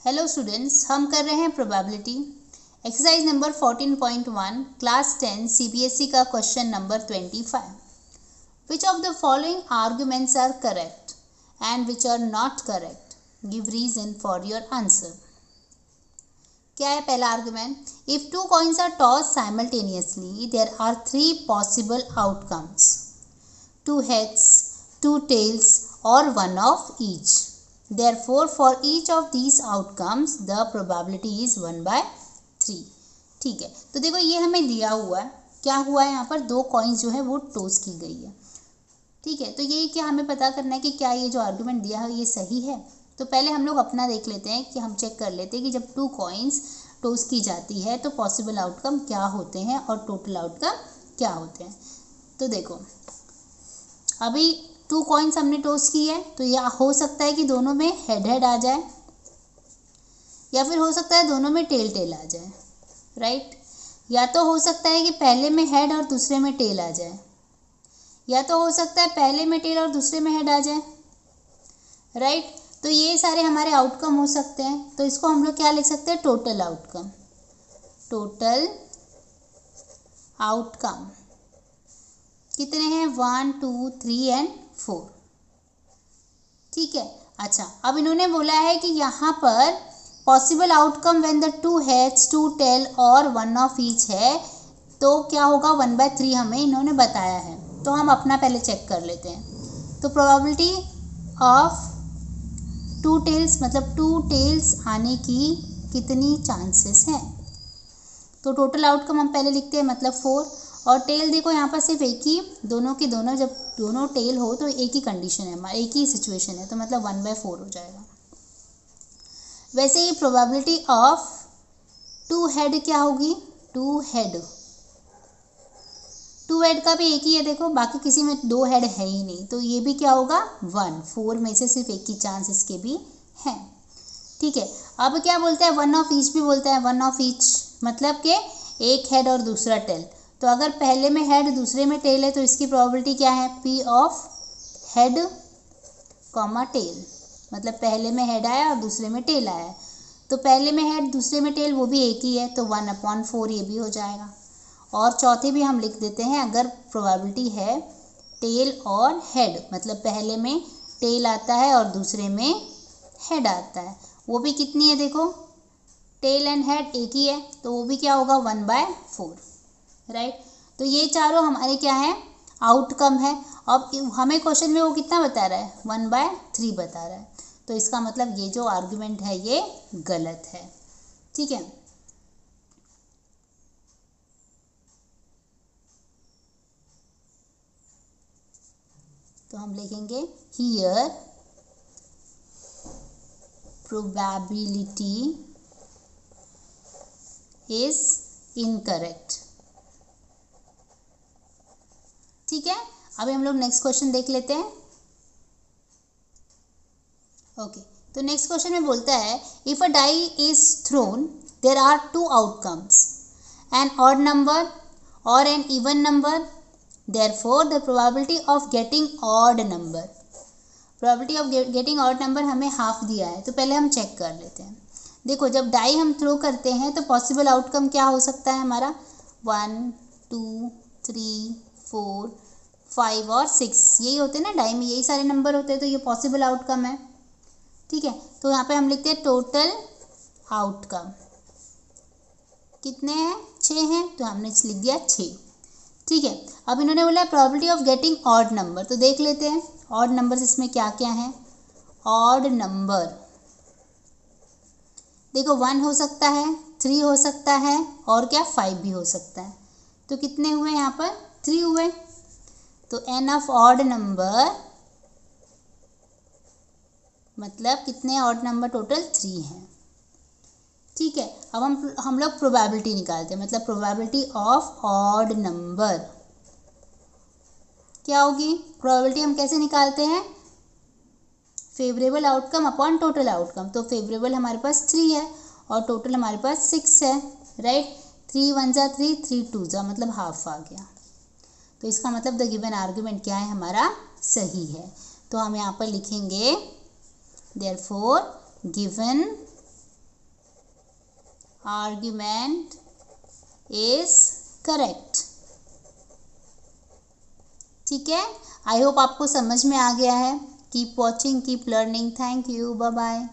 Hello students, हम कर रहे हैं probability exercise number 14.1 class 10 CBSE का question number 25। Which of the following arguments are correct and which are not correct, give reason for your answer. क्या है पहला argument? If two coins are toss simultaneously there are 3 possible outcomes, 2 heads, 2 tails or 1 of each. Therefore, for each of these outcomes, the probability is 1/3. ठीक है, तो देखो ये हमें दिया हुआ है, क्या हुआ है यहाँ पर 2 कॉइन्स जो है वो टॉस की गई है। ठीक है, तो ये क्या हमें पता करना है कि क्या ये जो आर्गुमेंट दिया है ये सही है। तो पहले हम लोग अपना देख लेते हैं कि हम चेक कर लेते हैं कि जब 2 कॉइन्स टॉस की जाती है तो पॉसिबल आउटकम क्या होते हैं और टोटल आउटकम क्या होते हैं। तो देखो अभी 2 कॉइन्स हमने टॉस की है, तो यह हो सकता है कि दोनों में हेड हेड आ जाए या फिर हो सकता है दोनों में टेल टेल आ जाए, राइट। या तो हो सकता है कि पहले में हेड और दूसरे में टेल आ जाए, या तो हो सकता है पहले में टेल और दूसरे में हेड आ जाए, राइट। तो ये सारे हमारे आउटकम हो सकते हैं। तो इसको हम लोग क्या लिख सकते हैं? Total outcome. टोटल आउटकम कितने हैं? 1, 2, 3 एंड 4। ठीक है, अच्छा अब इन्होंने बोला है कि यहाँ पर possible outcome when the 2 heads, 2 tail और 1 of each है, तो क्या होगा? 1/3 हमें इन्होंने बताया है। तो हम अपना पहले चेक कर लेते हैं। तो प्रोबेबिलिटी ऑफ 2 tails मतलब 2 tails आने की कितनी चांसेस हैं? तो टोटल आउटकम हम पहले लिखते हैं, मतलब 4। और टेल देखो यहाँ पर सिर्फ एक ही, दोनों के दोनों, जब दोनों टेल हो तो एक ही कंडीशन है हमारा, एक ही सिचुएशन है, तो मतलब 1/4 हो जाएगा। वैसे ही प्रोबेबिलिटी ऑफ 2 हेड क्या होगी? 2 हेड का भी एक ही है, देखो बाकी किसी में 2 हेड है ही नहीं, तो ये भी क्या होगा? 1। 4 में से सिर्फ एक ही चांस इसके भी है। ठीक है, अब क्या बोलता है? 1 of each भी बोलता है। 1 of each मतलब कि एक हेड और दूसरा टेल। तो अगर पहले में हेड दूसरे में टेल है तो इसकी प्रोबेबिलिटी क्या है? P of head comma tail, मतलब पहले में हेड आया और दूसरे में टेल आया, तो पहले में हेड दूसरे में टेल वो भी एक ही है, तो 1/4 ये भी हो जाएगा। और चौथे भी हम लिख देते हैं, अगर प्रोबेबिलिटी है टेल और हेड, मतलब पहले में टेल आता है और दूसरे में हेड आता है, वो भी कितनी है? देखो टेल एंड हेड एक ही है, तो वो भी क्या होगा? 1/4, राइट। तो ये चारों हमारे क्या है? आउटकम है। अब हमें क्वेश्चन में वो कितना बता रहा है? 1/3 बता रहा है, तो इसका मतलब ये जो आर्गुमेंट है ये गलत है। ठीक है, तो हम लिखेंगे हियर प्रोबेबिलिटी इज इनकरेक्ट। ठीक है, अभी हम लोग नेक्स्ट क्वेश्चन देख लेते हैं। ओके, तो नेक्स्ट क्वेश्चन में बोलता है if a die is thrown there are 2 outcomes, an odd number or an even number, therefore the probability of getting odd number. Probability of getting odd number हमें half दिया है, तो पहले हम चेक कर लेते हैं। देखो जब डाई हम थ्रो करते हैं तो पॉसिबल आउटकम क्या हो सकता है हमारा? 1, 2, 3, 4, 5 और 6, यही होते हैं ना डाई में, यही सारे नंबर होते हैं, तो ये पॉसिबल आउटकम है। ठीक है, तो यहाँ पे हम लिखते हैं टोटल आउटकम कितने हैं? 6 हैं, तो हमने लिख दिया 6। ठीक है, अब इन्होंने बोला probability of getting odd number, तो देख लेते हैं ऑड नंबर्स इसमें क्या क्या हैं। ऑड नंबर देखो 1 हो सकता है, 3 हो सकता है और क्या 5 भी हो सकता है, तो कितने हुए यहाँ पर? 3 हुए। तो एन ऑफ ऑड नंबर मतलब कितने ऑड नंबर? टोटल 3 हैं। ठीक है, अब हम लोग प्रोबेबिलिटी निकालते हैं, मतलब प्रोबेबिलिटी ऑफ ऑड नंबर क्या होगी? प्रोबेबिलिटी हम कैसे निकालते हैं? Favourable outcome upon total outcome. तो फेवरेबल हमारे पास 3 है और टोटल हमारे पास 6 है, राइट। 3 1 जा 3, 3 2 जा, मतलब हाफ आ गया। तो इसका मतलब द गिवन आर्गुमेंट क्या है? हमारा सही है। तो हम यहाँ पर लिखेंगे therefore given argument is correct. ठीक है, आई होप आपको समझ में आ गया है। Keep watching, keep learning. Thank you, bye bye.